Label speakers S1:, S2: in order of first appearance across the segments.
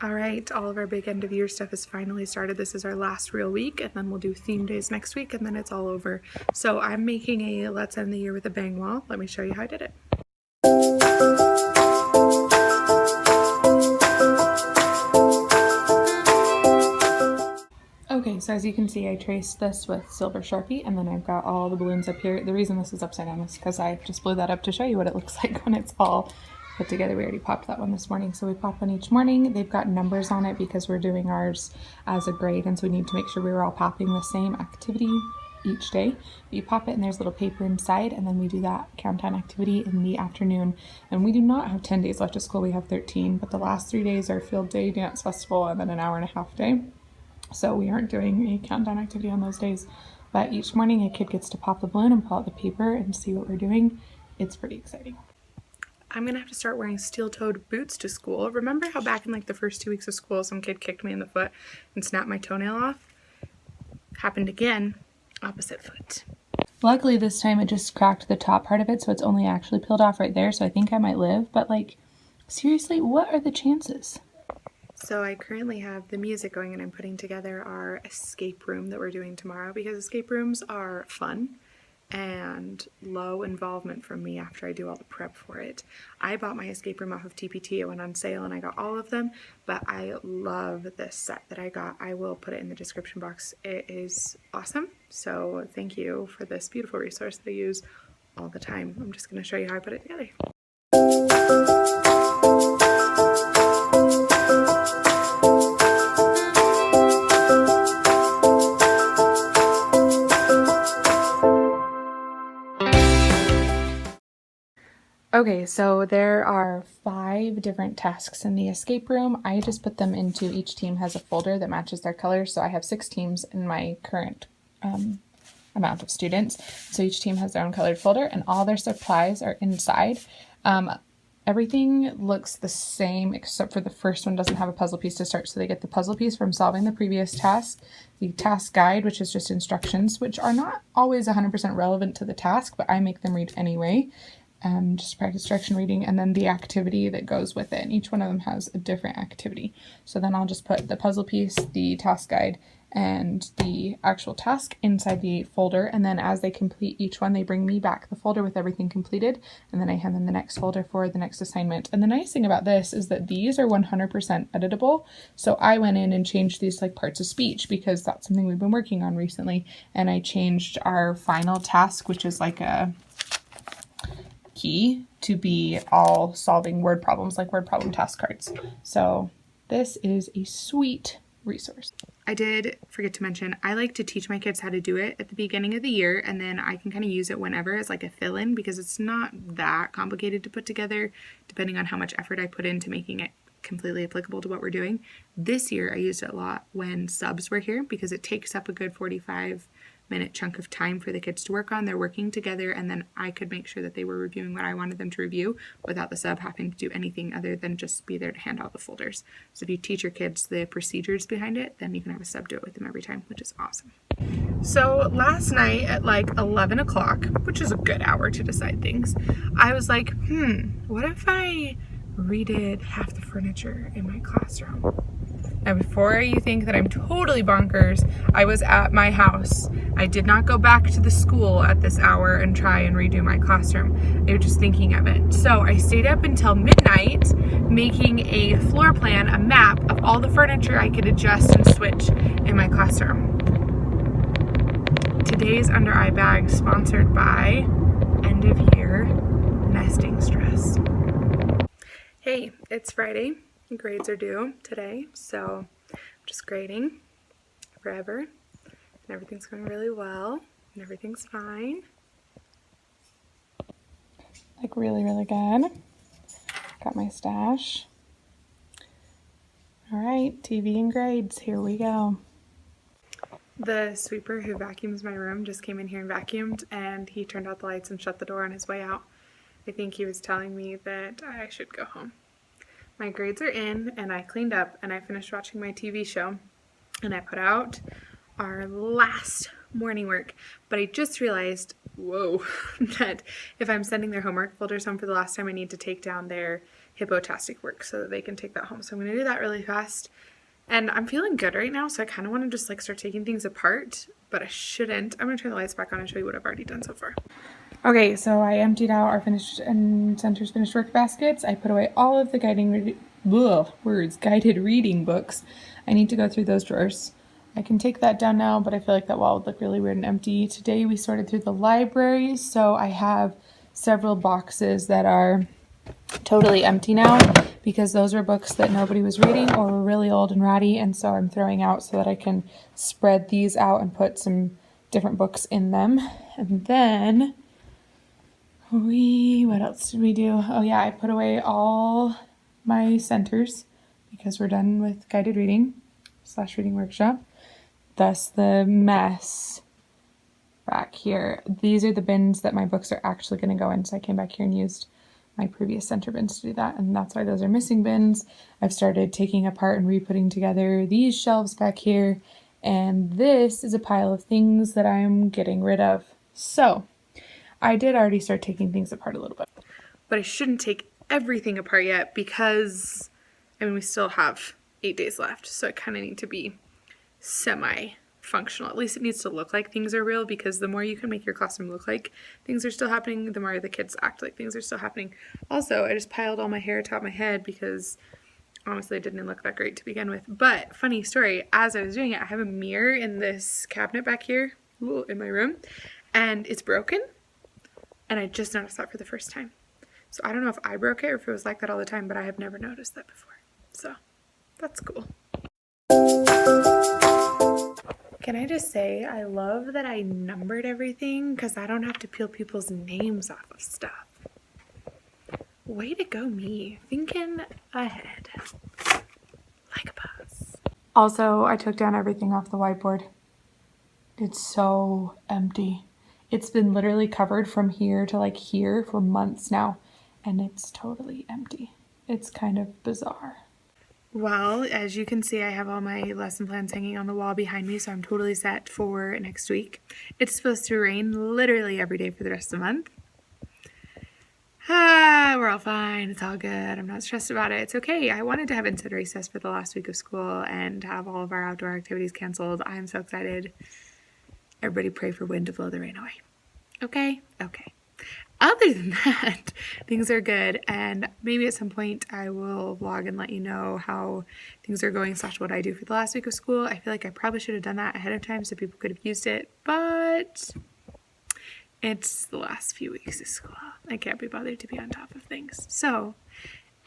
S1: All right, all of our big end of year stuff has finally started. This is our last real week, and then we'll do theme days next week, and then it's all over. So I'm making a let's end the year with a bang wall. Let me show you how I did it. Okay, so as you can see, I traced this with silver Sharpie, and then I've got all the balloons up here. The reason this is upside down is because I just blew that up to show you what it looks like when it's all put together. We already popped that one this morning, so we pop one each morning. They've got numbers on it because we're doing ours as a grade, and so we need to make sure we were all popping the same activity each day. You pop it and there's little paper inside, and then we do that countdown activity in the afternoon. And we do not have 10 days left of school, we have 13, but the last 3 days are field day, dance festival, and then an hour and a half day. So we aren't doing a countdown activity on those days, but each morning a kid gets to pop the balloon and pull out the paper and see what we're doing. It's pretty exciting. I'm gonna have to start wearing steel-toed boots to school. Remember how back in like the first 2 weeks of school, some kid kicked me in the foot and snapped my toenail off? Happened again, opposite foot. Luckily this time it just cracked the top part of it, so it's only actually peeled off right there, so I think I might live, but like, seriously, what are the chances? So I currently have the music going, and I'm putting together our escape room that we're doing tomorrow, because escape rooms are fun and low involvement from me after I do all the prep for it. I bought my escape room off of TPT. It went on sale and I got all of them, but I love this set that I got. I will put it in the description box. It is awesome. So thank you for this beautiful resource that I use all the time. I'm just going to show you how I put it together. Okay, so there are 5 different tasks in the escape room. I just put them into, each team has a folder that matches their colors. So I have 6 teams in my current amount of students. So each team has their own colored folder, and all their supplies are inside. Everything looks the same except for the first one doesn't have a puzzle piece to start. So they get the puzzle piece from solving the previous task, the task guide, which is just instructions, which are not always 100% relevant to the task, but I make them read anyway. Just practice direction reading, and then the activity that goes with it. And each one of them has a different activity. So then I'll just put the puzzle piece, the task guide, and the actual task inside the folder. And then as they complete each one, they bring me back the folder with everything completed. And then I hand them the next folder for the next assignment. And the nice thing about this is that these are 100% editable. So I went in and changed these like parts of speech, because that's something we've been working on recently. And I changed our final task, which is like a key, to be all solving word problems, like word problem task cards. So this is a sweet resource. I did forget to mention, I like to teach my kids how to do it at the beginning of the year, and then I can kind of use it whenever as like a fill-in, because it's not that complicated to put together, depending on how much effort I put into making it completely applicable to what we're doing. This year I used it a lot when subs were here, because it takes up a good 45-minute chunk of time for the kids to work on. They're working together, and then I could make sure that they were reviewing what I wanted them to review without the sub having to do anything other than just be there to hand out the folders. So if you teach your kids the procedures behind it, then you can have a sub do it with them every time, which is awesome. So last night at like 11 o'clock, which is a good hour to decide things, I was like, what if I redid half the furniture in my classroom? Now, before you think that I'm totally bonkers, I was at my house. I did not go back to the school at this hour and try and redo my classroom. I was just thinking of it. So I stayed up until midnight making a floor plan, a map of all the furniture I could adjust and switch in my classroom. Today's Under Eye Bag sponsored by End of Year Nesting Stress. Hey, it's Friday. Grades are due today, so I'm just grading forever, and everything's going really well, and everything's fine. Like really, really good. Got my stash. All right, TV and grades, here we go. The sweeper who vacuums my room just came in here and vacuumed, and he turned out the lights and shut the door on his way out. I think he was telling me that I should go home. My grades are in, and I cleaned up, and I finished watching my TV show, and I put out our last morning work, but I just realized, whoa, that if I'm sending their homework folders home for the last time, I need to take down their hippotastic work so that they can take that home. So I'm going to do that really fast. And I'm feeling good right now, so I kind of want to just like start taking things apart, but I shouldn't. I'm going to turn the lights back on and show you what I've already done so far. Okay, so I emptied out our finished and Center's finished work baskets. I put away all of the guided reading books. I need to go through those drawers. I can take that down now, but I feel like that wall would look really weird and empty. Today we sorted through the library, so I have several boxes that are totally empty now because those were books that nobody was reading or were really old and ratty, and so I'm throwing out so that I can spread these out and put some different books in them. And then what else did we do? Oh yeah, I put away all my centers because we're done with guided reading / reading workshop. Thus the mess back here. These are the bins that my books are actually going to go in. So I came back here and used my previous center bins to do that. And that's why those are missing bins. I've started taking apart and re-putting together these shelves back here. And this is a pile of things that I'm getting rid of. So I did already start taking things apart a little bit. But I shouldn't take everything apart yet because, I mean, we still have 8 days left. So I kind of need to be semi-functional. At least it needs to look like things are real, because the more you can make your classroom look like things are still happening, the more the kids act like things are still happening. Also, I just piled all my hair atop my head because honestly it didn't look that great to begin with. But funny story, as I was doing it, I have a mirror in this cabinet back here in my room, and it's broken, and I just noticed that for the first time. So I don't know if I broke it or if it was like that all the time, but I have never noticed that before. So that's cool. Can I just say, I love that I numbered everything because I don't have to peel people's names off of stuff. Way to go, me. Thinking ahead. Like a boss. Also, I took down everything off the whiteboard. It's so empty. It's been literally covered from here to like here for months now, and it's totally empty. It's kind of bizarre. Well, as you can see, I have all my lesson plans hanging on the wall behind me, so I'm totally set for next week. It's supposed to rain literally every day for the rest of the month. We're all fine. It's all good. I'm not stressed about it. It's okay. I wanted to have inside recess for the last week of school and have all of our outdoor activities canceled. I'm so excited. Everybody pray for wind to blow the rain away. Okay? Okay. Other than that, things are good, and maybe at some point I will vlog and let you know how things are going / what I do for the last week of school. I feel like I probably should have done that ahead of time so people could have used it, but it's the last few weeks of school. I can't be bothered to be on top of things. So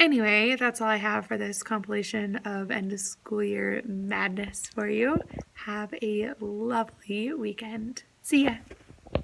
S1: anyway, that's all I have for this compilation of end of school year madness for you. Have a lovely weekend. See ya.